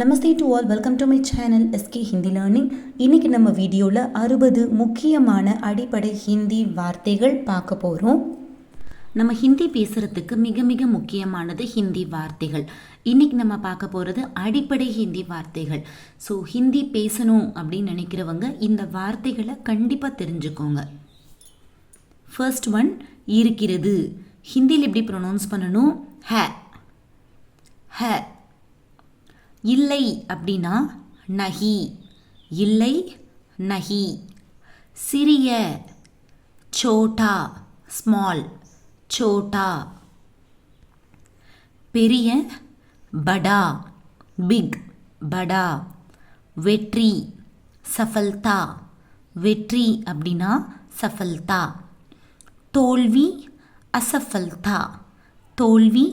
Namaste to all, welcome to my channel SK Hindi learning. இன்றைக்கி நம்ம வீடியோவில் 60 முக்கியமான அடிப்படை ஹிந்தி வார்த்தைகள் பார்க்க போகிறோம். நம்ம ஹிந்தி பேசுகிறதுக்கு மிக மிக முக்கியமானது ஹிந்தி வார்த்தைகள். இன்றைக்கி நம்ம பார்க்க போகிறது அடிப்படை ஹிந்தி வார்த்தைகள். ஸோ ஹிந்தி பேசணும் அப்படின்னு நினைக்கிறவங்க இந்த வார்த்தைகளை கண்டிப்பாக தெரிஞ்சுக்கோங்க. ஃபர்ஸ்ட் ஒன், இருக்கிறது. ஹிந்தியில் எப்படி ப்ரொனவுன்ஸ் பண்ணணும்? ஹ ஹ. இல்லை அப்படின்னா நஹி, இல்லை நஹி. சிறிய, சோட்டா, ஸ்மால், சோட்டா. பெரிய, படா, பிக், படா. வெற்றி, சஃபல்தா, வெற்றி அப்படின்னா சஃபல்தா. தோல்வி, அசஃபல்தா, தோல்வி,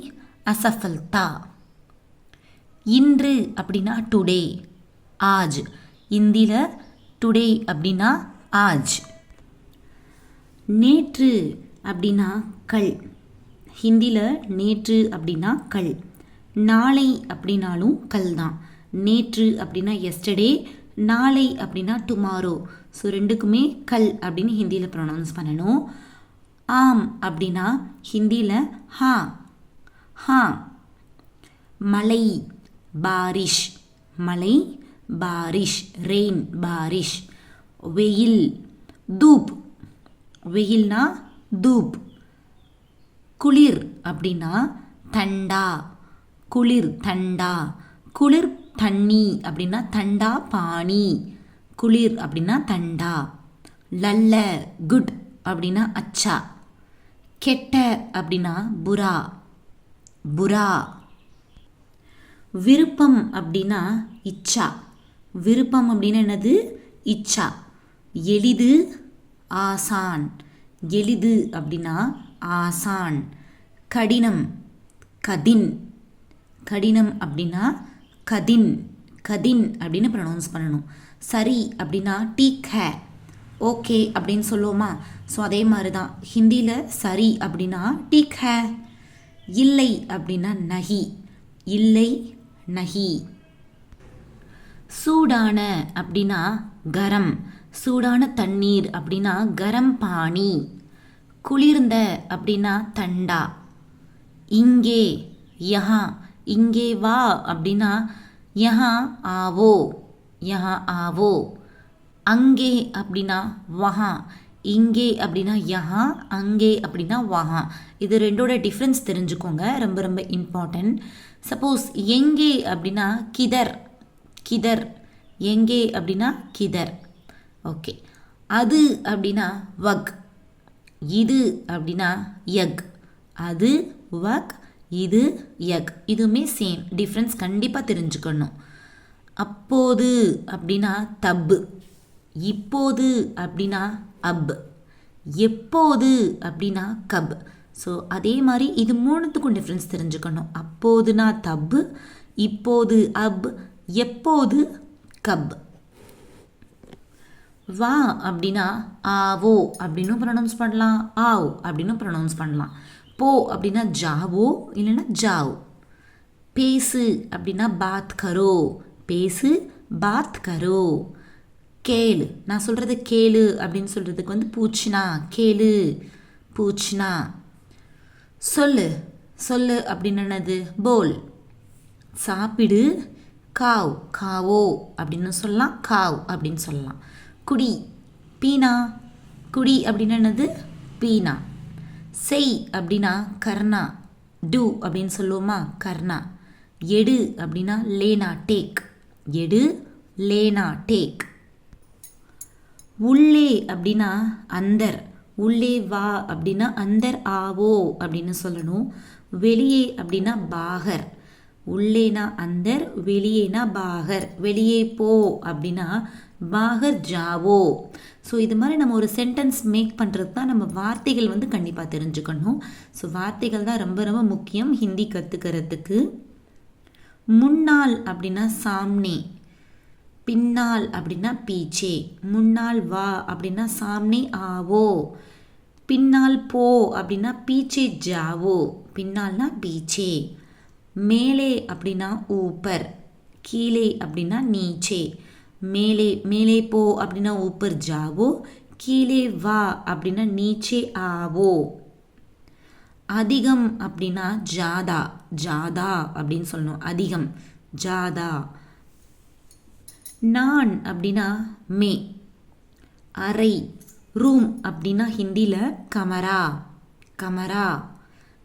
அசஃபல்தா. இன்று அப்படின்னா டுடே, ஆஜ். இந்தியில் டுடே அப்படின்னா ஆஜ். நேற்று அப்படின்னா கல். ஹிந்தியில் நேற்று அப்படின்னா கல். நாளை அப்படின்னாலும் கல் தான். நேற்று அப்படின்னா எஸ்டர்டே, நாளை அப்படின்னா டுமாரோ. ஸோ ரெண்டுக்குமே கல் அப்படின்னு ஹிந்தியில் ப்ரொனவுன்ஸ் பண்ணணும். ஆம் அப்படின்னா ஹிந்தியில் ஹா ஹா. மலை, பாரிஷ், மலை, பாரிஷ், ரெயின், பாரிஷ். வெயில், தூப், வெயில்னா தூப். குளிர் அப்படின்னா தண்டா, குளிர், தண்டா. குளிர் தண்ணி அப்படின்னா தண்டா பானி, குளிர் அப்படின்னா தண்டா. லல்ல, குட் அப்படின்னா அச்சா. கெட்ட அப்படின்னா புரா, புரா. விருப்பம் அப்படின்னா இச்சா. விருப்பம் அப்படின்னா என்னது? இச்சா. எளிது, ஆசான். எளிது அப்படின்னா ஆசான். கடினம், கதின். கடினம் அப்படின்னா கதின், கதின் அப்படின்னு ப்ரொனவுன்ஸ் பண்ணணும். சரி அப்படின்னா டீக் ஹே, ஓகே அப்படின்னு சொல்லுவோமா? ஸோ அதே மாதிரி தான் ஹிந்தியில் சரி அப்படின்னா டீக் ஹே. இல்லை அப்படின்னா நஹி, இல்லை நஹி. சூடான அப்படின்னா கரம். சூடான தண்ணீர் அப்படின்னா கரம் பானி. குளிர்ந்த அப்படின்னா தண்டா. இங்கே, யஹா. இங்கே வா அப்படின்னா யஹா ஆவோ, யஹா ஆவோ. அங்கே அப்படின்னா வஹா. இங்கே அப்படின்னா யஹா, அங்கே அப்படின்னா வஹா. இது ரெண்டோட டிஃப்ரென்ஸ் தெரிஞ்சுக்கோங்க, ரொம்ப ரொம்ப இம்பார்ட்டன்ட். சப்போஸ் எங்கே அப்படின்னா கிதர், கிதர். எங்கே அப்படின்னா கிதர். ஓகே. அது அப்படின்னா வக். இது அப்படின்னா யக். அது வக், இது யக். இதுவுமே சேம் டிஃப்ரென்ஸ் கண்டிப்பாக தெரிஞ்சுக்கணும். அப்போது அப்படின்னா தப்பு. இப்போது அப்படின்னா அப். எப்போது அப்படின்னா கப். ஸோ அதே மாதிரி இது மூணுத்துக்கும் டிஃப்ரென்ஸ் தெரிஞ்சுக்கணும். அப்போதுனா தப்பு, இப்போது அப், எப்போது கப். வா அப்படின்னா ஆவோ அப்படின்னு ப்ரொனவுன்ஸ் பண்ணலாம், ஆவ் அப்படின்னு ப்ரொனவுன்ஸ் பண்ணலாம். போ அப்படின்னா ஜாவோ இல்லைன்னா ஜாவ். பேசு அப்படின்னா பாத் கரோ, பேசு, பாத் கரோ. கேளு, நான் சொல்கிறது கேளு அப்படின்னு சொல்கிறதுக்கு வந்து பூச்சினா, கேளு, பூச்சினா. சொல்லு, சொல்லு அப்படின்னு என்னது? போல். சாப்பிடு, காவ், காவோ அப்படின்னு சொல்லலாம், காவ் அப்படின்னு சொல்லலாம். குடி, பீனா. குடி அப்படின்னு என்னது? பீனா. செய் அப்படின்னா கர்ணா, டூ அப்படின்னு சொல்லுவோமா? கர்ணா. எடு அப்படின்னா லேனா, டேக். எடு, லேனா, டேக். உள்ளே அப்படின்னா அந்தர். உள்ளே வா அப்படின்னா அந்தர் ஆவோ அப்படின்னு சொல்லணும். வெளியே அப்படின்னா பாகர். உள்ளேனா அந்தர், வெளியேனா பாகர். வெளியே போ அப்படின்னா பாகர் ஜாவோ. ஸோ இது மாதிரி நம்ம ஒரு சென்டென்ஸ் மேக் பண்ணுறது தான் நம்ம வார்த்தைகள் வந்து கண்டிப்பாக தெரிஞ்சுக்கணும். ஸோ வார்த்தைகள் தான் ரொம்ப ரொம்ப முக்கியம் ஹிந்தி கற்றுக்கிறதுக்கு. முன்னால் அப்படின்னா சாம்னே, பின்னால் அப்படின்னா பீச்சே. முன்னால் வா அப்படின்னா சாம்னே ஆவோ. பின்னால் போ அப்படின்னா பீச்சே ஜாவோ. பின்னால்னா பீச்சே. மேலே அப்படின்னா ஊப்பர், கீழே அப்படின்னா நீச்சே, மேலே மேலே போ அப்படின்னா ஊப்பர் ஜாவோ, கீழே வா அப்படின்னா நீச்சே ஆவோ. அதிகம் அப்படின்னா ஜாதா, ஜாதா அப்படின்னு சொல்லணும், அதிகம் ஜாதா. நான் அப்படின்னா மே, அறை, ரூம் அப்படின்னா ஹிந்தியில் கமரா, கமரா.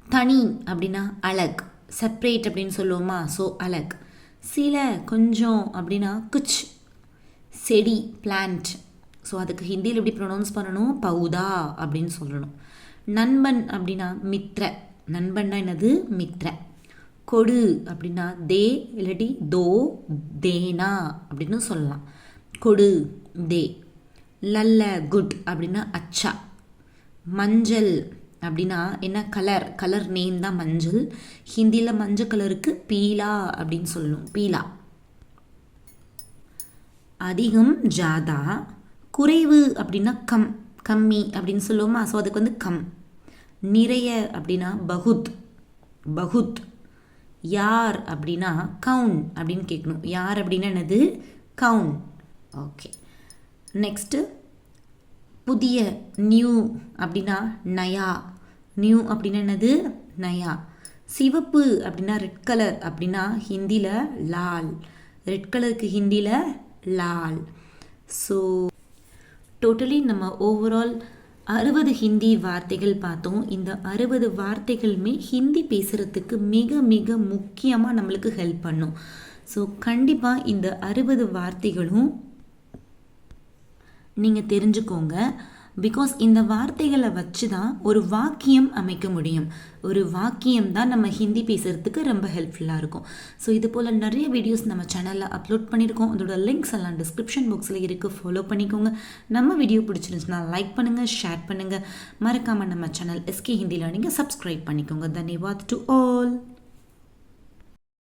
தனி அப்படின்னா அலக், செப்ரேட் அப்படின்னு சொல்லுவோமா, ஸோ அலக். சில கொஞ்சம் அப்படின்னா குச், செடி பிளான்ட். ஸோ அதுக்கு ஹிந்தியில் எப்படி ப்ரொனவுன்ஸ் பண்ணணும், பௌதா அப்படின்னு சொல்லணும். நண்பன் அப்படின்னா மித்ர, நண்பன்னா என்னது மித்ர. கொடு அப்படின்னா தே இல்லாட்டி தோ, தேனா அப்படின்னு சொல்லலாம், கொடு தே. லல்ல குட் அப்படின்னா அச்சா. மஞ்சள் அப்படின்னா என்ன, கலர், கலர் நேம் தான் மஞ்சள். ஹிந்தியில் மஞ்சள் கலருக்கு பீலா அப்படின்னு சொல்லணும், பீலா. அதிகம் ஜாதா, குறைவு அப்படின்னா கம், கம்மி அப்படின்னு சொல்லுவோமா, ஸோ அதுக்கு வந்து கம். நிறைய அப்படின்னா பகுத், பகுத். யார் அப்படின்னா கவுன் அப்படின்னு கேட்கணும், யார் அப்படின்னா என்னது, கவுன். ஓகே, நெக்ஸ்ட்டு புதிய, நியூ அப்படின்னா நயா, நியூ அப்படின்னா என்னது, நயா. சிவப்பு அப்படின்னா ரெட் கலர் அப்படின்னா ஹிந்தியில் லால், ரெட் கலருக்கு ஹிந்தியில் லால். ஸோ டோட்டலி நம்ம ஓவரால் 60 ஹிந்தி வார்த்தைகள் பார்த்தோம். இந்த 60 வார்த்தைகளுமே ஹிந்தி பேசுகிறதுக்கு மிக மிக முக்கியமாக நம்மளுக்கு ஹெல்ப் பண்ணும். ஸோ கண்டிப்பாக இந்த 60 வார்த்தைகளும் நீங்கள் தெரிஞ்சுக்கோங்க. பிகாஸ் இந்த வார்த்தைகளை வச்சு தான் ஒரு வாக்கியம் அமைக்க முடியும். ஒரு வாக்கியம் தான் நம்ம ஹிந்தி பேசுகிறதுக்கு ரொம்ப ஹெல்ப்ஃபுல்லாக இருக்கும். ஸோ இது போல் நிறைய வீடியோஸ் நம்ம சேனலில் அப்லோட் பண்ணியிருக்கோம். அதோட லிங்க்ஸ் எல்லாம் டிஸ்கிரிப்ஷன் பாக்ஸில் இருக்குது, ஃபாலோ பண்ணிக்கோங்க. நம்ம வீடியோ பிடிச்சிருந்துச்சுன்னா லைக் பண்ணுங்கள், ஷேர் பண்ணுங்கள். மறக்காமல் நம்ம சேனல் எஸ்கே ஹிந்தி லேர்னிங்கை சப்ஸ்கிரைப் பண்ணிக்கோங்க. தன்யவாத் டு ஆல்.